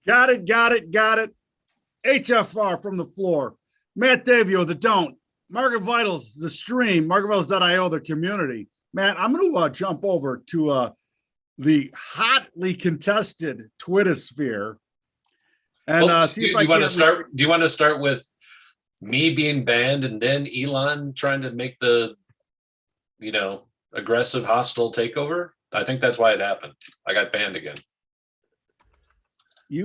Got it. HFR from the floor. Matt Davio, the don't. Market Vitals, the stream. MarketVitals.io, the community. Matt, I'm going to jump over to the hotly contested Twitter sphere and see if I can. Do you want to start with me being banned and then Elon trying to make the, aggressive, hostile takeover? I think that's why it happened. I got banned again. They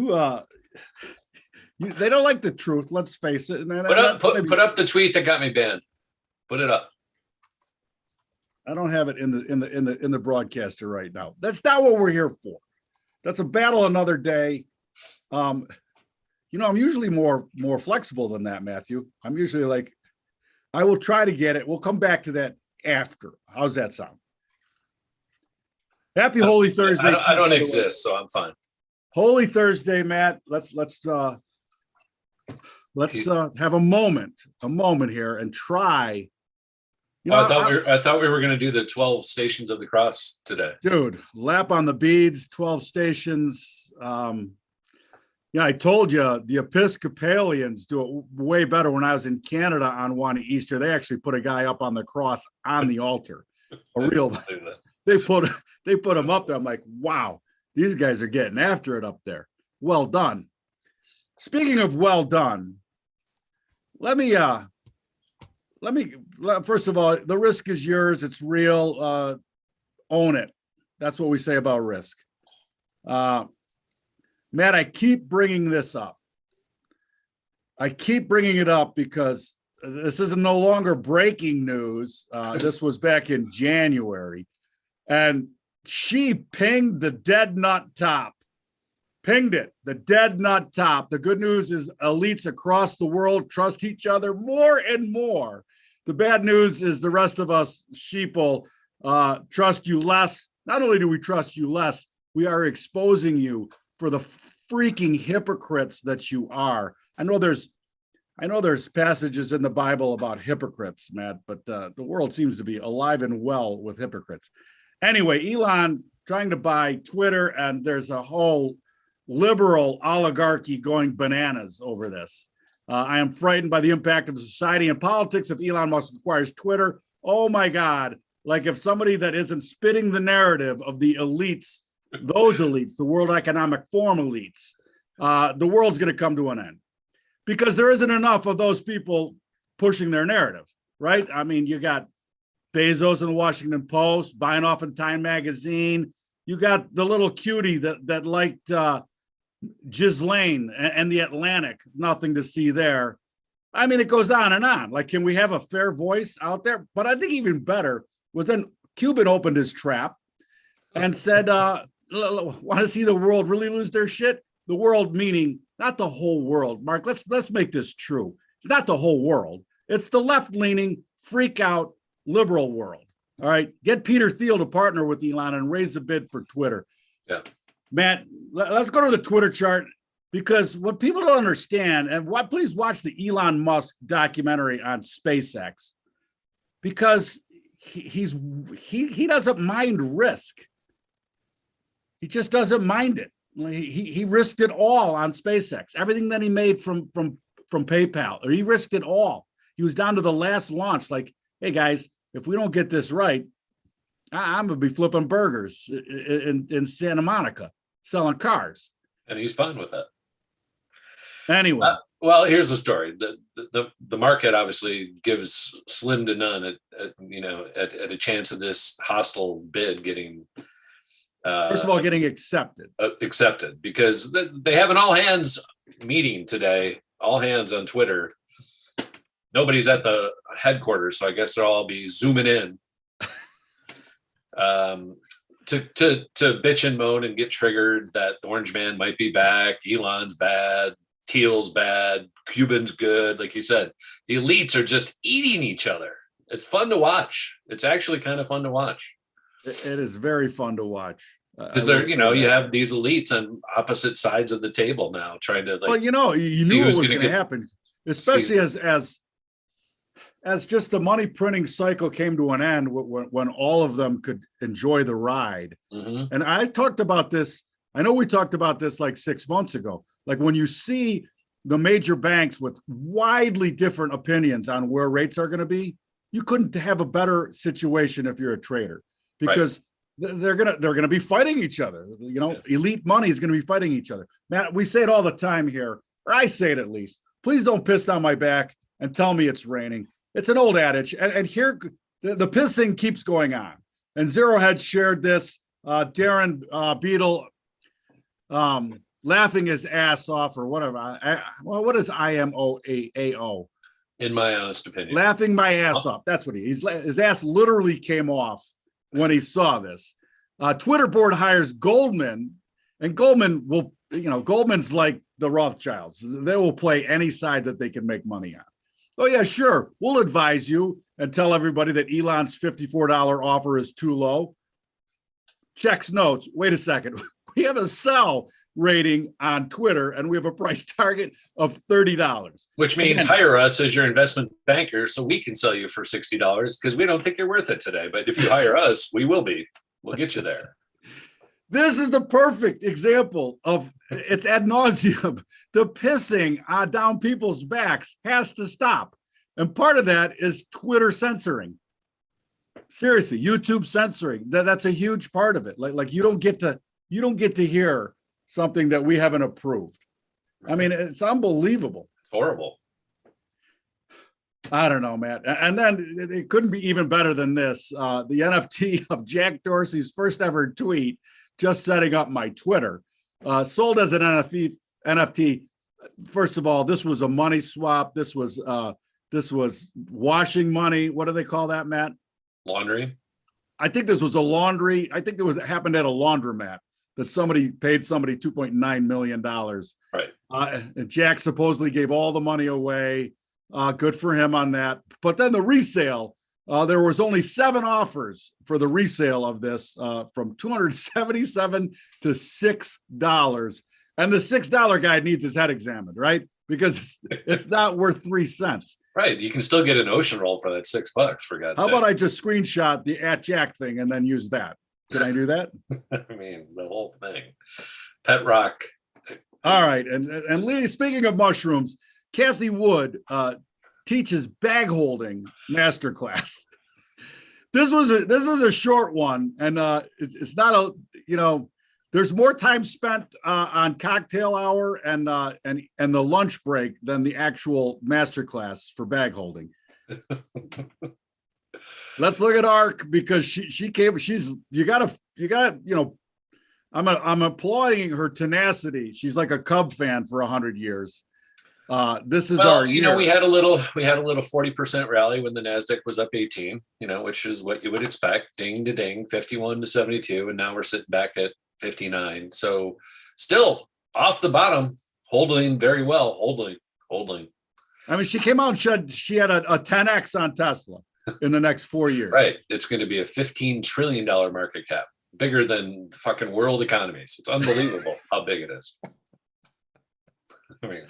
don't like the truth. Let's face it. Put up the tweet that got me banned. Put it up. I don't have it in the broadcaster right now. That's not what we're here for. That's a battle another day. I'm usually more flexible than that, Matthew. I'm usually like, I will try to get it. We'll come back to that after. How's that sound? Happy Holy Thursday. I don't exist, so I'm fine. Holy Thursday, Matt. Let's have a moment here and try. I thought we were going to do the 12 stations of the cross today. Dude, lap on the beads, 12 stations. I told you the Episcopalians do it way better. When I was in Canada on one Easter, they actually put a guy up on the cross on the altar. They put him up there. I'm like, wow, these guys are getting after it up there. Well done. Speaking of well done, let me first of all, the risk is yours. It's real. Own it. That's what we say about risk. Matt, I keep bringing this up. I keep bringing it up because this is no longer breaking news. This was back in January. And she pinged the dead nut top. Pinged it, the dead nut top. The good news is elites across the world trust each other more and more. The bad news is the rest of us sheeple trust you less. Not only do we trust you less, we are exposing you for the freaking hypocrites that you are. I know there's passages in the Bible about hypocrites, Matt, but the world seems to be alive and well with hypocrites. Anyway, Elon trying to buy Twitter, and there's a whole liberal oligarchy going bananas over this. I am frightened by the impact of society and politics if Elon Musk acquires Twitter. Oh my God. Like if somebody that isn't spitting the narrative of the elites, those elites, the World Economic Forum elites, the world's going to come to an end because there isn't enough of those people pushing their narrative, right? I mean, you got Bezos in the Washington Post, buying off in Time Magazine. You got the little cutie that liked Ghislaine and the Atlantic. Nothing to see there. I mean, it goes on and on. Like, can we have a fair voice out there? But I think even better was then Cuban opened his trap and said, want to see the world really lose their shit? The world meaning not the whole world. Mark, let's make this true. It's not the whole world. It's the left-leaning, freak-out, liberal world. All right, get Peter Thiel to partner with Elon and raise the bid for Twitter. Yeah, Matt, let's go to the Twitter chart because what people don't understand, and please watch the Elon Musk documentary on SpaceX because he doesn't mind risk. He just doesn't mind it. He risked it all on SpaceX. Everything that he made from PayPal, or he risked it all. He was down to the last launch. Like, hey guys, if we don't get this right, I'm gonna be flipping burgers in Santa Monica, selling cars. And he's fine with that. Anyway, well, here's the story. The market obviously gives slim to none at a chance of this hostile bid getting. First of all, getting accepted because they have an all hands meeting today, all hands on Twitter. Nobody's at the headquarters, so I guess they'll all be zooming in to bitch and moan and get triggered that Orange Man might be back, Elon's bad, Thiel's bad, Cuban's good. Like you said, the elites are just eating each other. It's fun to watch. It's actually kind of fun to watch. It is very fun to watch. Because you have these elites on opposite sides of the table now trying to you knew it was going to happen, especially as as just the money printing cycle came to an end when all of them could enjoy the ride. Mm-hmm. And I talked about this. I know we talked about this like 6 months ago. Like when you see the major banks with widely different opinions on where rates are going to be, you couldn't have a better situation if you're a trader, because they're gonna be fighting each other. You know, elite money is going to be fighting each other. Matt, we say it all the time here, or I say it at least. Please don't piss down my back and tell me it's raining. It's an old adage, and here the pissing keeps going on. And Zero had shared this. Darren Beadle laughing his ass off, or whatever. Well, what is IMOAO? In my honest opinion, Laughing my ass off. That's what his ass literally came off when he saw this. Twitter board hires Goldman, and Goldman will, Goldman's like the Rothschilds. They will play any side that they can make money on. Oh yeah, sure. We'll advise you and tell everybody that Elon's $54 offer is too low. Checks notes. Wait a second. We have a sell rating on Twitter, and we have a price target of $30. Which means hire us as your investment banker so we can sell you for $60, because we don't think you're worth it today. But if you hire us, we will be. We'll get you there. This is the perfect example of, it's ad nauseum. The pissing down people's backs has to stop. And part of that is Twitter censoring. Seriously, YouTube censoring. That's a huge part of it. Like you don't get to hear something that we haven't approved. I mean, it's unbelievable. Horrible. I don't know, Matt. And then it couldn't be even better than this. The NFT of Jack Dorsey's first ever tweet, just setting up my Twitter, sold as an NFT. First of all, this was a money swap. This was washing money. What do they call that, Matt? Laundry. I think this was a laundry. I think it happened at a laundromat that somebody paid somebody $2.9 million. Right. And Jack supposedly gave all the money away. Good for him on that. But then the resale, there was only 7 offers for the resale of this, from $277 to $6. And the $6 guy needs his head examined, right? Because it's not worth 3 cents. Right. You can still get an ocean roll for that $6, for God's sake. How about I just screenshot the @Jack thing and then use that? Can I do that? I mean, the whole thing. Pet rock. All right. And Lee, speaking of mushrooms, Kathy Wood teaches bag holding masterclass. This is a short one, and it's not there's more time spent on cocktail hour and the lunch break than the actual masterclass for bag holding. Let's look at ARC, because she came. I'm applauding her tenacity. She's like a Cub fan for 100 years. This is our year. We had a little 40% rally when the Nasdaq was up 18, which is what you would expect. Ding to ding, 51 to 72, and now we're sitting back at 59. So still off the bottom, holding very well, holding. I mean, she came out and said she had a 10x on Tesla in the next 4 years. Right. It's going to be a $15 trillion market cap, bigger than the fucking world economies. It's unbelievable how big it is. I mean,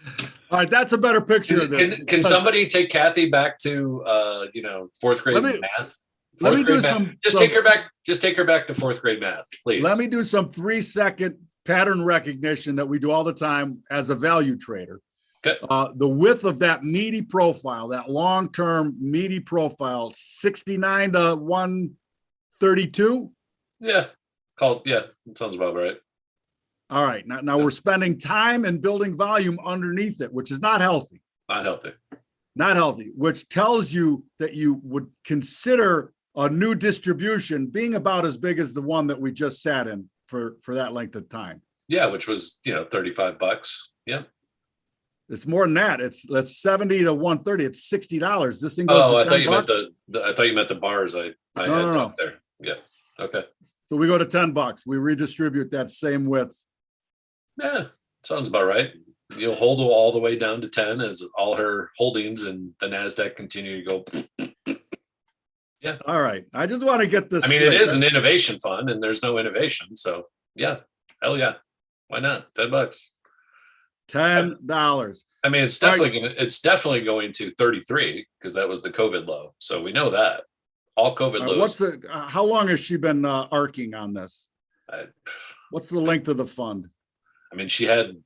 all right, that's a better picture of this. Can somebody take Kathy back to fourth grade math? Let me do some. Take her back. Just take her back to fourth grade math, please. Let me do some 3-second pattern recognition that we do all the time as a value trader. Okay. The width of that meaty profile, that long-term meaty profile, 69 to 132. Yeah, that sounds about right. All right. Now we're spending time and building volume underneath it, which is not healthy. Not healthy, which tells you that you would consider a new distribution being about as big as the one that we just sat in for that length of time. Yeah, which was, $35. Yeah. It's more than that. That's 70 to 130. It's $60. This thing goes to $10. I thought you meant the bars. I had up there. Yeah. Okay. So we go to $10. We redistribute that same width. Yeah, sounds about right. You'll hold all the way down to 10 as all her holdings and the Nasdaq continue to go. Yeah. All right. I just want to get this. I mean, it is an innovation fund, and there's no innovation. So yeah, hell yeah, why not? $10. $10. I mean, it's definitely going to 33 because that was the COVID low. So we know that all COVID lows. How long has she been arcing on this? What's the length of the fund? I mean, she had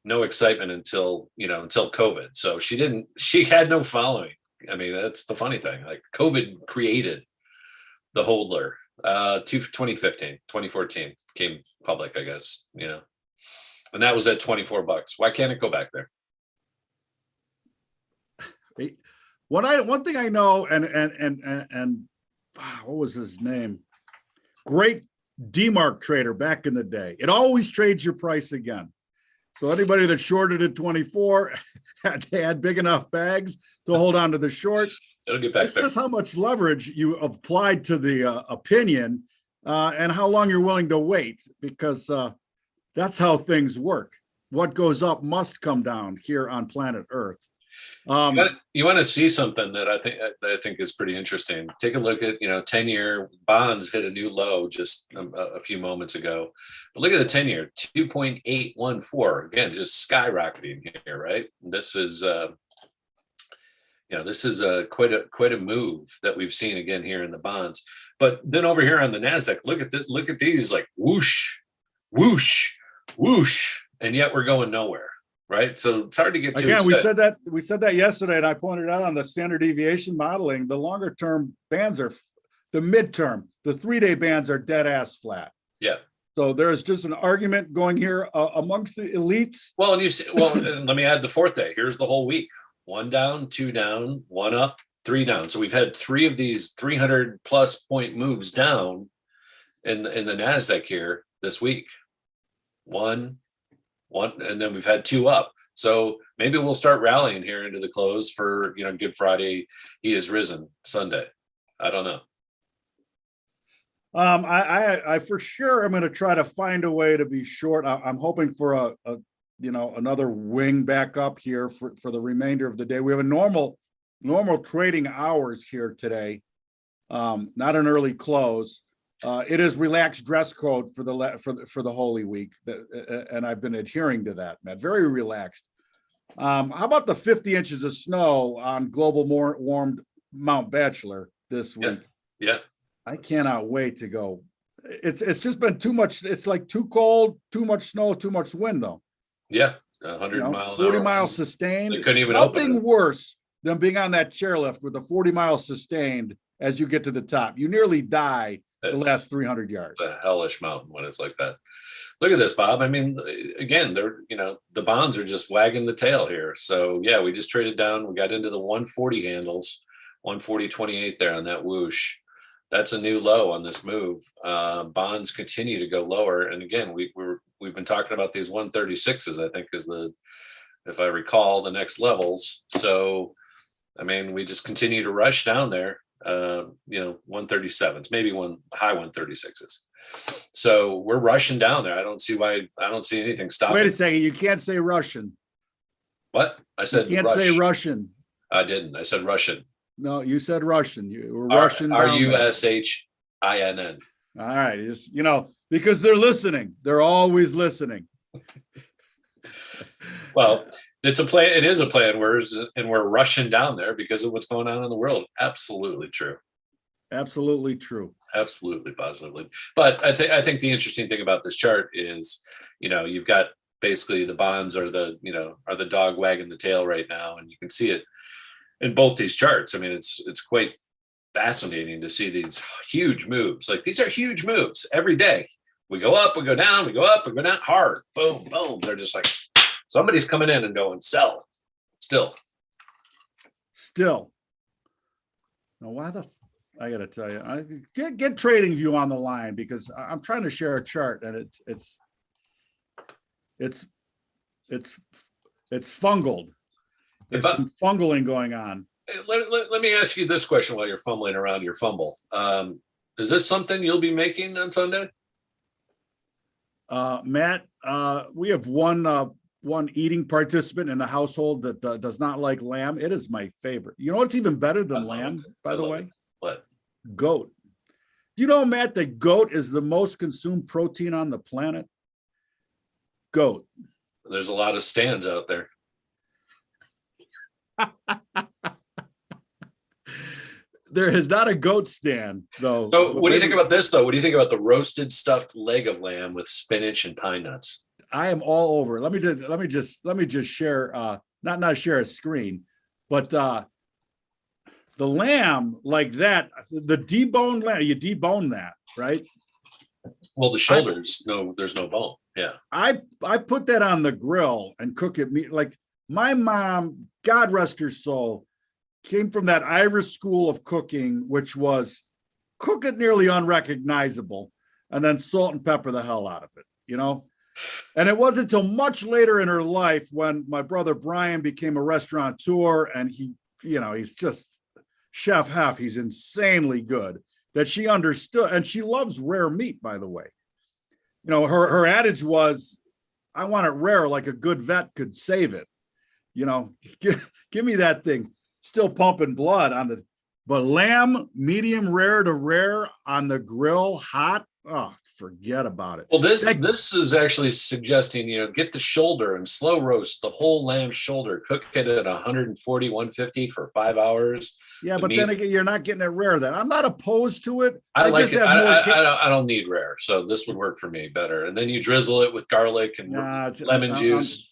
no excitement until COVID. So she had no following. I mean, that's the funny thing. Like COVID created the hodler. 2015, 2014 came public, I guess, and that was at $24. Why can't it go back there? One thing I know, and what was his name? Great DMARC trader back in the day. It always trades your price again. So anybody that shorted at 24 had big enough bags to hold on to the short. It'll get back there. Just how much leverage you applied to the opinion and how long you're willing to wait, because that's how things work. What goes up must come down here on planet Earth. You want to see something that I think is pretty interesting. Take a look at 10-year bonds hit a new low just a few moments ago. But look at the 10-year 2.814 again, just skyrocketing here, right? This is quite a move that we've seen again here in the bonds. But then over here on the Nasdaq, look at these, like whoosh, whoosh, whoosh, and yet we're going nowhere. Right. So it's hard to get to. Again, we said that yesterday, and I pointed out on the standard deviation modeling, the longer term bands are the midterm, the 3-day bands are dead ass flat. Yeah. So there's just an argument going here amongst the elites. Well, and let me add the 4th day. Here's the whole week: 1 down, 2 down, 1 up, 3 down. So we've had 3 of these 300+ point moves down in the Nasdaq here this week. One, and then we've had 2 up. So maybe we'll start rallying here into the close for Good Friday. He has risen Sunday. I don't know. I for sure am going to try to find a way to be short. I'm hoping for another wing back up here for the remainder of the day. We have a normal trading hours here today, not an early close. It is relaxed dress code for the Holy Week, and I've been adhering to that, Matt. Very relaxed. How about the 50 inches of snow on global warmed Mount Bachelor this week? Yeah. I cannot wait to go. It's just been too much. It's like too cold, too much snow, too much wind, though. Yeah, 100 mile 40 miles sustained. They couldn't even Nothing open worse than being on that chairlift with the 40 miles sustained as you get to the top. You nearly die the last 300 yards. A hellish mountain when it's like that. Look at this, Bob. I mean, again, the bonds are just wagging the tail here. So yeah, we just traded down. We got into the 140 handles, 140.28 there on that whoosh. That's a new low on this move. Bonds continue to go lower. And again, we've been talking about these 136s, I think is if I recall, the next levels. So, I mean, we just continue to rush down there. 137s, maybe high 136s. So we're rushing down there. I don't see anything stopping. Wait a second. You can't say Russian. What? I said you can't say Russian. I didn't. I said Russian. No, you said Russian. You were Russian. RUSHINN. All right. Just, because they're listening. They're always listening. Well, it's a play. It is a play, and we're rushing down there because of what's going on in the world. Absolutely true. Absolutely true. Absolutely, positively. But I think the interesting thing about this chart is, you've got basically the bonds are the dog wagging the tail right now, and you can see it in both these charts. I mean, it's quite fascinating to see these huge moves. Like, these are huge moves every day. We go up, we go down, we go up, we go down, hard, boom, boom. They're just like, somebody's coming in and going, sell. Still. Now, I got to tell you, get Trading View on the line, because I'm trying to share a chart, and it's fungled. There's some fungling going on. Let me ask you this question while you're fumbling around your fumble. Is this something you'll be making on Sunday? Matt, we have one eating participant in the household that does not like lamb. It is my favorite. You know what's even better than lamb, by the way? What? Goat. Do you know, Matt, that goat is the most consumed protein on the planet? Goat. There's a lot of stands out there. There is not a goat stand, though. So what do you think about this, though? What do you think about the roasted stuffed leg of lamb with spinach and pine nuts? I am all over. Let me just share, not share a screen, but the lamb like that, the deboned lamb, you debone that, right? Well, the shoulders, there's no bone. Yeah. I put that on the grill and cook it meat. Like my mom, God rest her soul, came from that Irish school of cooking, which was cook it nearly unrecognizable and then salt and pepper the hell out of it, you know? And it wasn't until much later in her life when my brother Brian became a restaurateur and he's just chef hef. He's insanely good, that she understood. And she loves rare meat, by the way. You know, her adage was, I want it rare, like a good vet could save it. You know, give me that thing. Still pumping blood but lamb, medium rare to rare on the grill, hot. Oh, forget about it. Well, this is actually suggesting, get the shoulder and slow roast the whole lamb shoulder, cook it at 140, 150 for 5 hours. Yeah, but then again, you're not getting it rare then. I'm not opposed to it. I like it. I don't need rare. So this would work for me better. And then you drizzle it with garlic and lemon juice.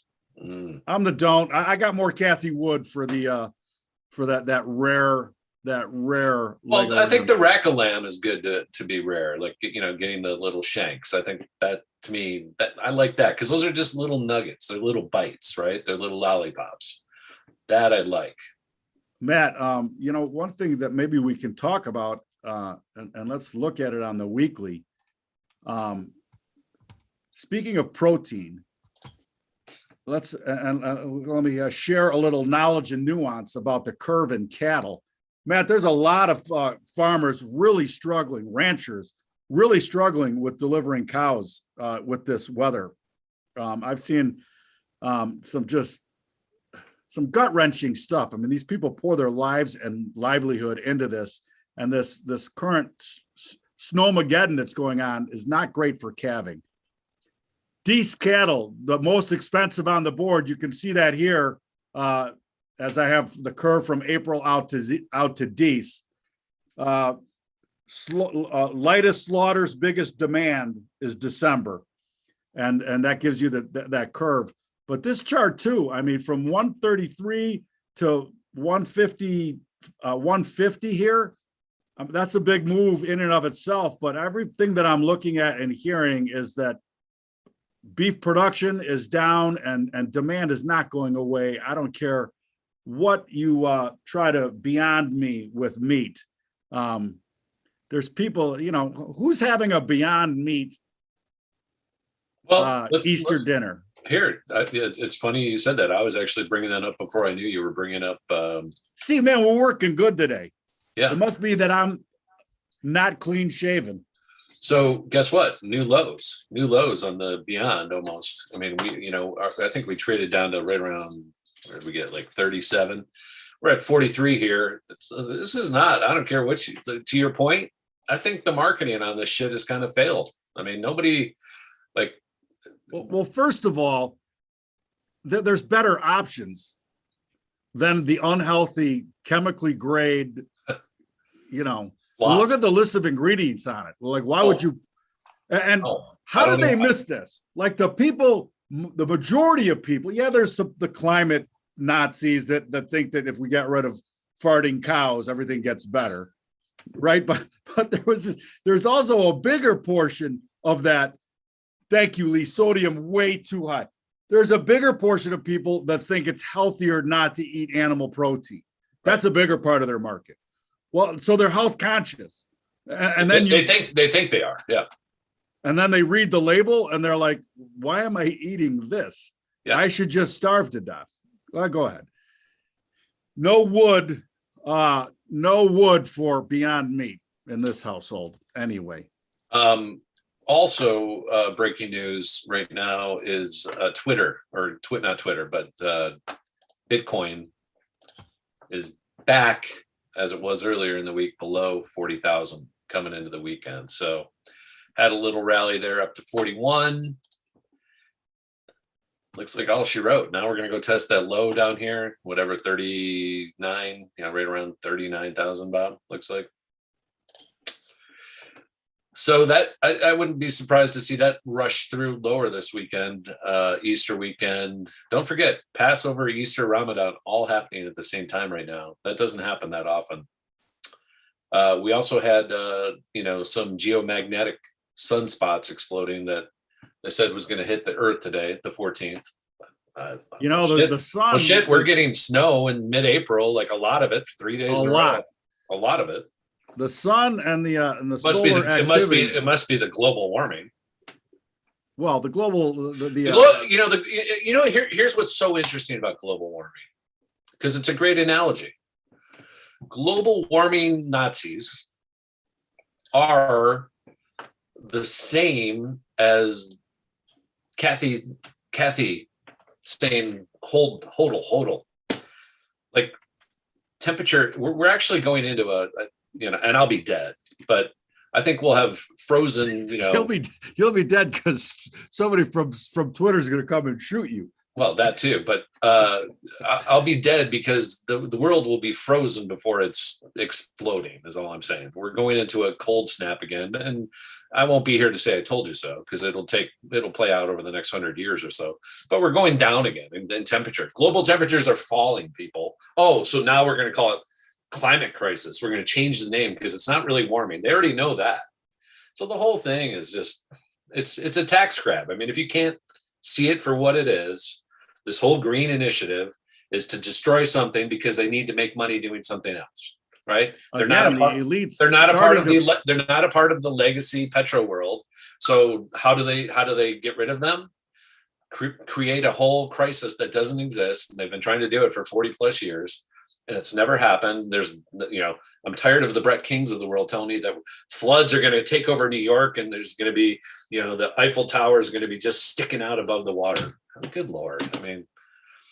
I'm the don't. I got more Kathy Wood for the for that rare. Well, I think the rack of lamb is good to be rare, like getting the little shanks. I think that, to me, that I like that because those are just little nuggets. They're little bites, right? They're little lollipops. That I like. Matt, one thing that maybe we can talk about, and let's look at it on the weekly. Speaking of protein, let me share a little knowledge and nuance about the curve in cattle. Matt, there's a lot of farmers really struggling, ranchers really struggling with delivering cows with this weather. I've seen some gut-wrenching stuff. I mean, these people pour their lives and livelihood into this, and this current snowmageddon that's going on is not great for calving. Deese cattle, the most expensive on the board. You can see that here. As I have the curve from April out to Deese. Lightest slaughters, biggest demand is December. And that gives you that curve. But this chart too, I mean, from 133 to 150 here, that's a big move in and of itself. But everything that I'm looking at and hearing is that beef production is down and demand is not going away. I don't care what you try to beyond me with meat. There's people, who's having a Beyond Meat Easter dinner? Here, it's funny you said that. I was actually bringing that up before I knew you were bringing up. See, man, we're working good today. Yeah. It must be that I'm not clean shaven. So guess what? New lows on the Beyond almost. I mean, I think we traded down to right around, where did we get, like 37? We're at 43 here. This is not, I don't care what to your point, I think the marketing on this shit has kind of failed. I mean, nobody Well, first of all, there's better options than the unhealthy, chemically grade, look at the list of ingredients on it. Like, why would you? And how did they miss this? Like the majority of people, there's the climate Nazis that think that if we get rid of farting cows, everything gets better, right? But there's also a bigger portion of that. Thank you, Lee. Sodium way too high. There's a bigger portion of people that think it's healthier not to eat animal protein. That's a bigger part of their market. Well, so they're health conscious, and then they think they are, yeah. And then they read the label and they're like, "Why am I eating this? Yeah. I should just starve to death." Well, go ahead. No wood for Beyond Meat in this household, anyway. Also, breaking news right now is Twitter, or not Twitter, but Bitcoin is back as it was earlier in the week, below 40,000 coming into the weekend. So had a little rally there up to 41. looks like all she wrote. Now we're going to go test that low down here, whatever, 39, right around 39,000, Bob, looks like. So that I wouldn't be surprised to see that rush through lower this weekend, Easter weekend. Don't forget, Passover, Easter, Ramadan, all happening at the same time right now. That doesn't happen that often. We also had, some geomagnetic sunspots exploding that they said was going to hit the Earth today, the 14th. The sun. Well, shit, we're getting snow in mid-April, like a lot of it, 3 days in a row. A lot of it. The sun and the solar activity. It must be the global warming. Well, the global, here's what's so interesting about global warming, because it's a great analogy. Global warming Nazis are the same as Kathy saying hodl. Like temperature, we're actually going into and I'll be dead, but I think we'll have frozen, You'll be dead because somebody from Twitter is going to come and shoot you. Well, that too, but I'll be dead because the world will be frozen before it's exploding, is all I'm saying. We're going into a cold snap again, and I won't be here to say I told you so, because it'll play out over the next 100 years or so. But we're going down again in temperature. Global temperatures are falling, people. Oh, so now we're going to call it climate crisis. We're going to change the name because it's not really warming. They already know that. So the whole thing is just, it's a tax grab. I mean, if you can't see it for what it is, this whole green initiative is to destroy something because they need to make money doing something else, right? They're not a part of the legacy petro world. So how do they get rid of them? Create a whole crisis that doesn't exist. They've been trying to do it for 40 plus years. And it's never happened. I'm tired of the Brett Kings of the world telling me that floods are going to take over New York and there's going to be, the Eiffel Tower is going to be just sticking out above the water. Good Lord. I mean,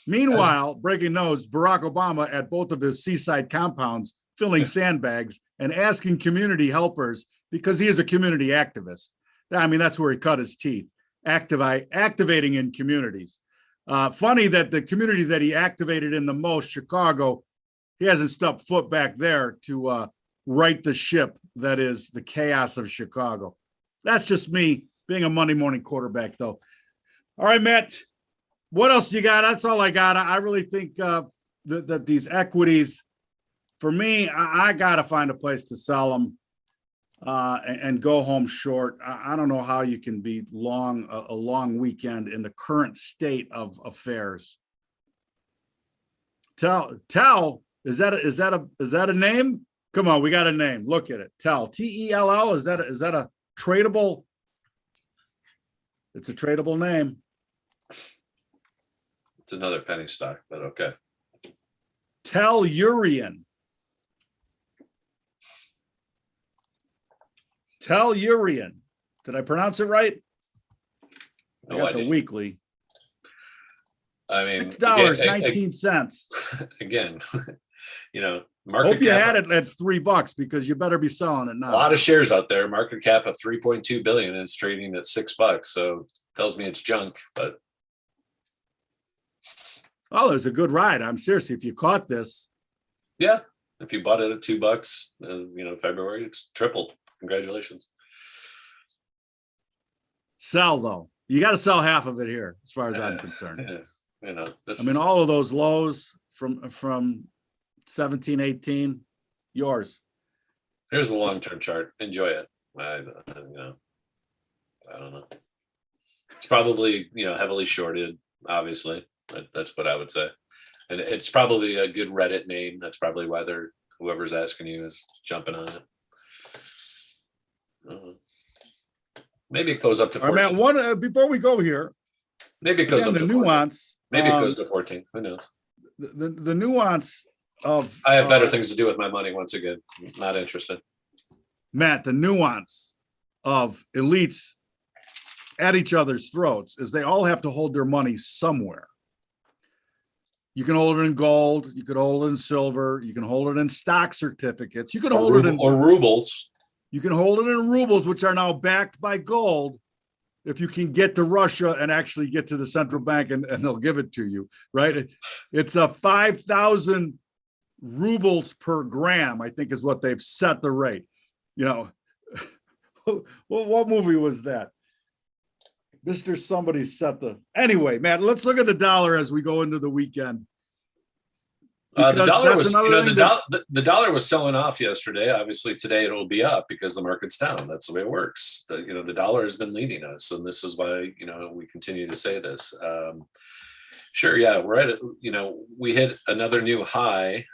meanwhile, breaking news, Barack Obama at both of his seaside compounds filling sandbags and asking community helpers, because he is a community activist. I mean, that's where he cut his teeth, activating in communities. Funny that the community that he activated in the most, Chicago, he hasn't stepped foot back there to right the ship that is the chaos of Chicago. That's just me being a Monday morning quarterback, though. All right, Matt, what else you got? That's all I got. I really think that these equities, for me, I got to find a place to sell them and go home short. I don't know how you can be long a long weekend in the current state of affairs. Tell. Is that a name? Come on, we got a name. Look at it. Tell. TELL. Is that a tradable? It's a tradable name. It's another penny stock, but okay. Tellurian. Tellurian. Did I pronounce it right? I got the weekly. I mean, $6.19. Again, market hope you had it at $3 because you better be selling it now. A lot of shares out there. Market cap of 3.2 billion and it's trading at $6. So tells me it's junk. But it was a good ride. I'm seriously, if you caught this, yeah, if you bought it at $2, February, it's tripled. Congratulations. Sell though. You got to sell half of it here, as far as I'm concerned. All of those lows from 17, 18, yours. Here's the long-term chart. Enjoy it. I don't know. It's probably, heavily shorted, obviously. That's what I would say. And it's probably a good Reddit name. That's probably why whoever's asking you is jumping on it. Maybe it goes up to 14. All right, Matt, before we go here, maybe it goes up to 14. Nuance. Maybe it goes to 14. Who knows? The nuance of I have better things to do with my money once again. Not interested. Matt, the nuance of elites at each other's throats is they all have to hold their money somewhere. You can hold it in gold, you could hold it in silver, you can hold it in stock certificates, you can hold it in rubles. You can hold it in rubles, which are now backed by gold. if you can get to Russia and actually get to the central bank and they'll give it to you, right? It's a 5,000 rubles per gram, I think is what they've set the rate. You know, what movie was that? Mr. Somebody set the, anyway, Matt, let's look at the dollar as we go into the weekend. The Because dollar that's was, another thing the dollar was selling off yesterday. Obviously, today it'll be up because the market's down. That's the way it works. The dollar has been leading us, and this is why we continue to say this. Sure, yeah, we're at it. We hit another new high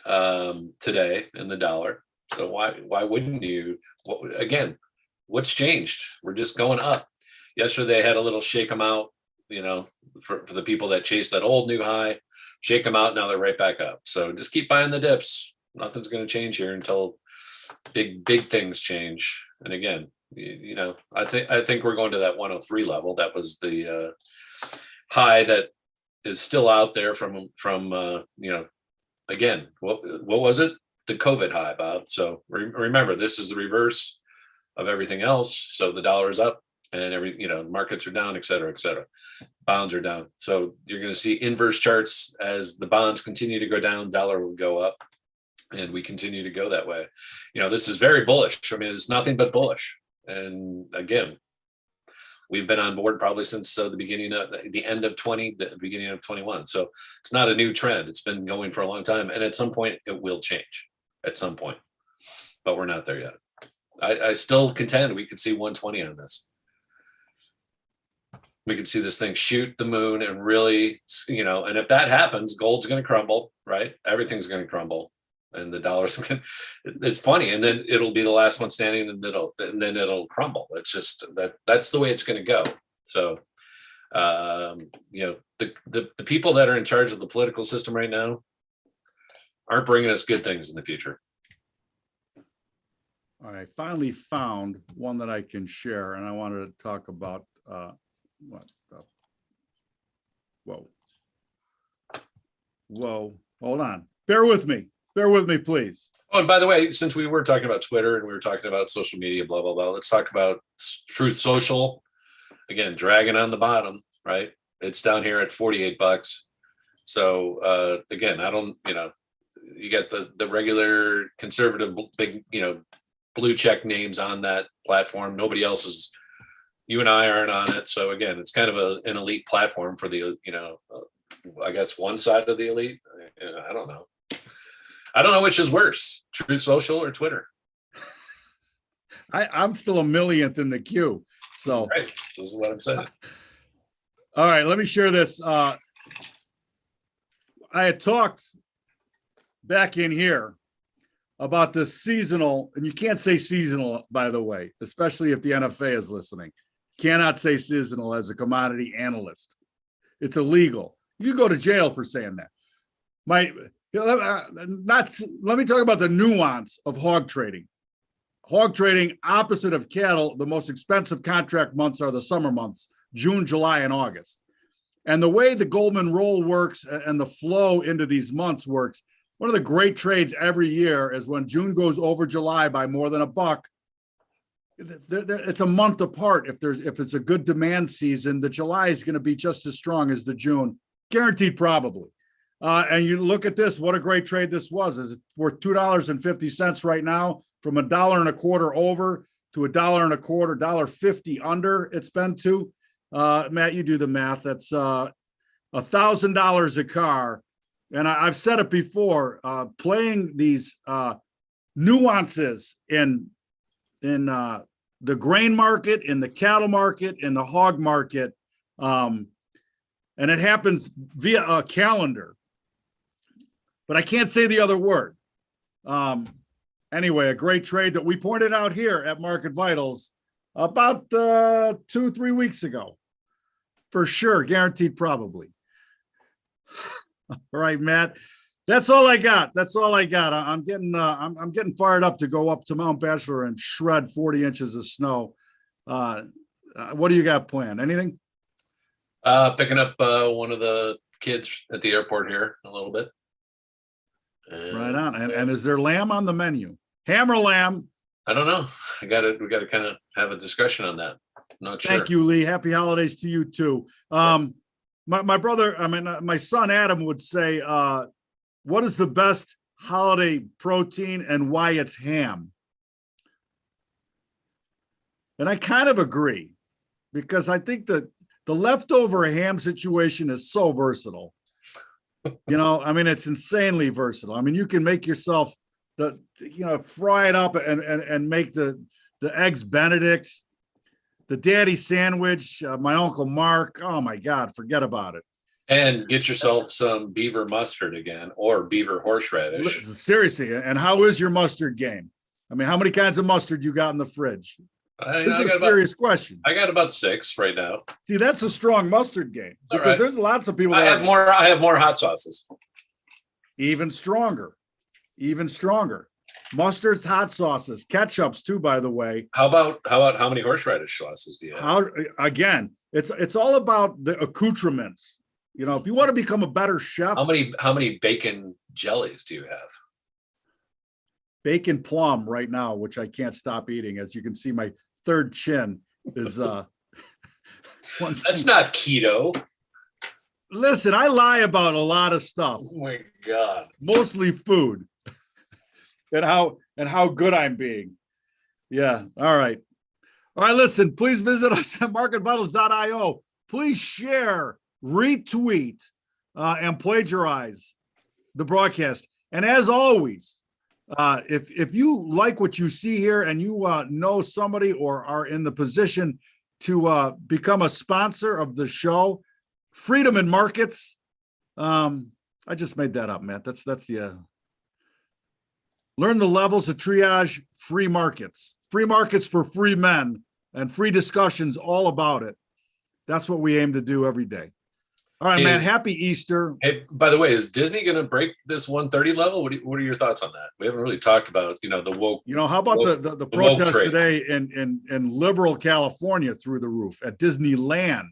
today in the dollar. So why wouldn't you? Again, what's changed? We're just going up. Yesterday I had a little shake them out. For the people that chase that old new high. Shake them out. Now they're right back up. So just keep buying the dips. Nothing's going to change here until big things change. And again, I think we're going to that 103 level. That was the high that is still out there from again, what was it? The COVID high, Bob. So remember, this is the reverse of everything else. So the dollar is up. And the markets are down, et cetera, et cetera. Bonds are down. So you're going to see inverse charts as the bonds continue to go down, dollar will go up, and we continue to go that way. This is very bullish. I mean, it's nothing but bullish. And again, we've been on board probably since the end of 20, the beginning of 21. So it's not a new trend. It's been going for a long time. And at some point it will change at some point, but we're not there yet. I still contend we could see 120 on this. We could see this thing shoot the moon and really, and if that happens, gold's going to crumble, right? Everything's going to crumble, and the dollar's going to, it's funny. And then it'll be the last one standing, and then it'll crumble. It's just that's the way it's going to go. So, the people that are in charge of the political system right now aren't bringing us good things in the future. All right, finally found one that I can share, and I wanted to talk about whoa, hold on. Bear with me, please. Oh, and by the way, since we were talking about Twitter and we were talking about social media, blah, blah, blah, let's talk about Truth Social. Again, dragging on the bottom, right? It's down here at $48. So again, I don't, you got the regular conservative, big, blue check names on that platform. Nobody else is. You and I aren't on it. So again, it's kind of an elite platform for the, I guess one side of the elite. I don't know. I don't know which is worse, Truth Social or Twitter. I'm still a millionth in the queue. So right. This is what I'm saying. All right, let me share this. I had talked back in here about the seasonal, and you can't say seasonal, by the way, especially if the NFA is listening. Cannot say seasonal as a commodity analyst. It's illegal. You go to jail for saying that. Let me talk about the nuance of hog trading. Hog trading, opposite of cattle, the most expensive contract months are the summer months, June, July, and August. And the way the Goldman roll works and the flow into these months works, one of the great trades every year is when June goes over July by more than $1. It's a month apart. If it's a good demand season, the July is going to be just as strong as the June, guaranteed probably. And you look at this, what a great trade this was. Is it worth $2.50 right now, from $1.25 over to $1.25, $1.50 under it's been to. Matt, you do the math. That's $1,000 a car. And I've said it before, playing these nuances in the grain market, in the cattle market, in the hog market, and it happens via a calendar. But I can't say the other word. Anyway, a great trade that we pointed out here at Market Vitals about 2-3 weeks ago. For sure, guaranteed probably. All right, Matt. That's all I got. I'm getting fired up to go up to Mount Bachelor and shred 40 inches of snow. What do you got planned? Anything? Picking up one of the kids at the airport here in a little bit. Right on. And is there lamb on the menu? Ham or lamb? I don't know. We got to kind of have a discussion on that. Not sure. Thank you, Lee. Happy holidays to you too. My brother, my son Adam would say, what is the best holiday protein and why it's ham? And I kind of agree, because I think that the leftover ham situation is so versatile. It's insanely versatile. You can make yourself fry it up and make the eggs Benedict, the daddy sandwich, my Uncle Mark. Oh my God, forget about it. And get yourself some beaver mustard again, or beaver horseradish. Seriously, and how is your mustard game? How many kinds of mustard you got in the fridge? This is a serious question. I got about 6 right now. See, that's a strong mustard game, because there's lots of people. I have more hot sauces. Even stronger. Mustards, hot sauces, ketchups too, by the way. How about how many horseradish sauces do you have? Again, it's all about the accoutrements. If you want to become a better chef. How many bacon jellies do you have? Bacon plum right now, which I can't stop eating. As you can see, my third chin is That's not keto. Listen, I lie about a lot of stuff. Oh my God. Mostly food. and how good I'm being. Yeah. All right. Listen, please visit us at marketvitals.io. Please share, retweet, and plagiarize the broadcast. And as always, if you like what you see here and you know somebody or are in the position to become a sponsor of the show, Freedom in Markets. I just made that up, Matt. That's the learn the levels of triage. Free markets for free men, and free discussions all about it. That's what we aim to do every day. All right, man. Happy Easter. Hey, by the way, is Disney going to break this 130 level? What are your thoughts on that? We haven't really talked about, the woke. How about the protest today in liberal California through the roof at Disneyland,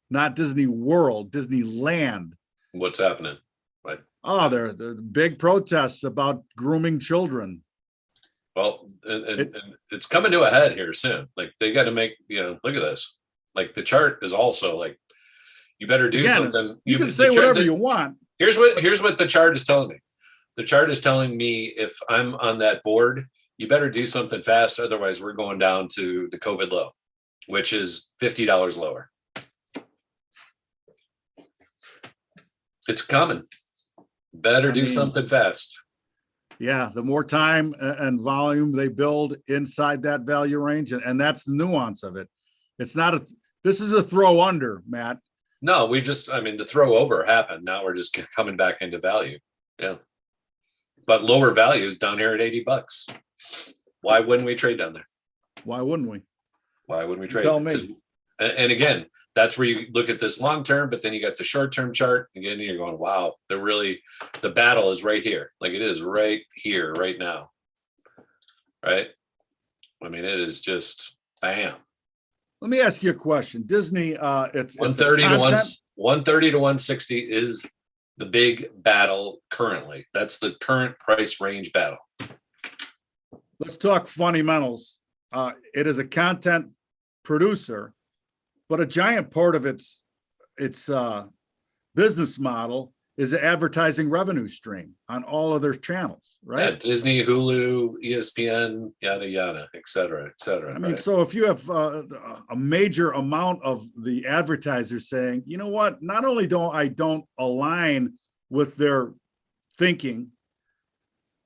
not Disney World, Disneyland. What's happening? They're big protests about grooming children. Well, and it's coming to a head here soon. Like, they got to make, look at this. Like, the chart is also like, you better do something. You can say whatever you want. Here's what the chart is telling me. The chart is telling me, if I'm on that board, you better do something fast. Otherwise, we're going down to the COVID low, which is $50 lower. It's coming. Better do something fast. Yeah, the more time and volume they build inside that value range, and that's the nuance of it. It's not this is a throw under, Matt. No, the throw over happened. Now we're just coming back into value. Yeah. But lower values down here at $80. Why wouldn't we trade down there? Why wouldn't we? Trade? Tell me. And again, that's where you look at this long term, but then you got the short term chart. Again, you're going, wow, the battle is right here. Like, it is right here, right now. Right? It is just bam. Let me ask you a question. Disney, it's 130 to 160 is the big battle currently. That's the current price range battle. Let's talk fundamentals. It is a content producer, but a giant part of its business model is an advertising revenue stream on all of their channels, right? Yeah, Disney, Hulu, ESPN, yada, yada, et cetera, et cetera. Right? So if you have a major amount of the advertisers saying, you know what, not only don't align with their thinking,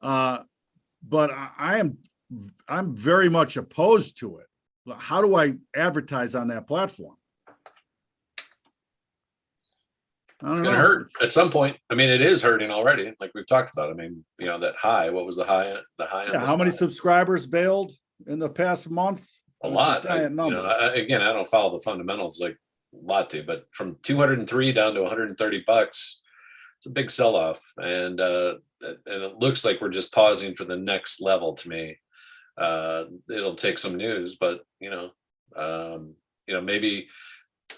but I'm very much opposed to it. How do I advertise on that platform? It's going to hurt at some point. It is hurting already, like we've talked about. That high. What was the high? How many subscribers bailed in the past month? A lot. I don't follow the fundamentals like a lot to, but from 203 down to $130, it's a big sell-off, and it looks like we're just pausing for the next level. To me, it'll take some news, but maybe.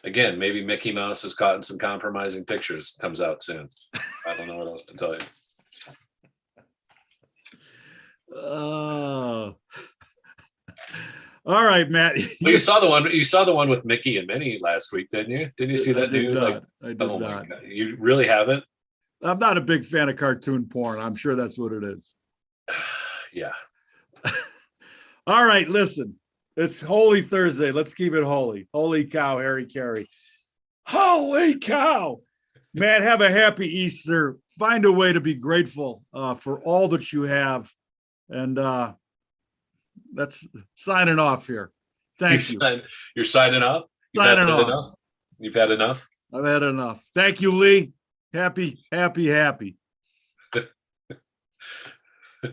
Again, maybe Mickey Mouse is caught in some compromising pictures. Comes out soon. I don't know what else to tell you. All All right, Matt. Well, you saw the one. You saw the one with Mickey and Minnie last week, didn't you? Didn't you see that new? Like, I did oh my not. god, you really haven't? I'm not a big fan of cartoon porn. I'm sure that's what it is. Yeah. All right, listen. It's Holy Thursday. Let's keep it holy. Holy cow, Harry Carey. Holy cow. Matt, have a happy Easter. Find a way to be grateful for all that you have. And that's signing off here. Thank you. You're signing off. Signing off. Enough. You've had enough. I've had enough. Thank you, Lee. Happy, happy, happy.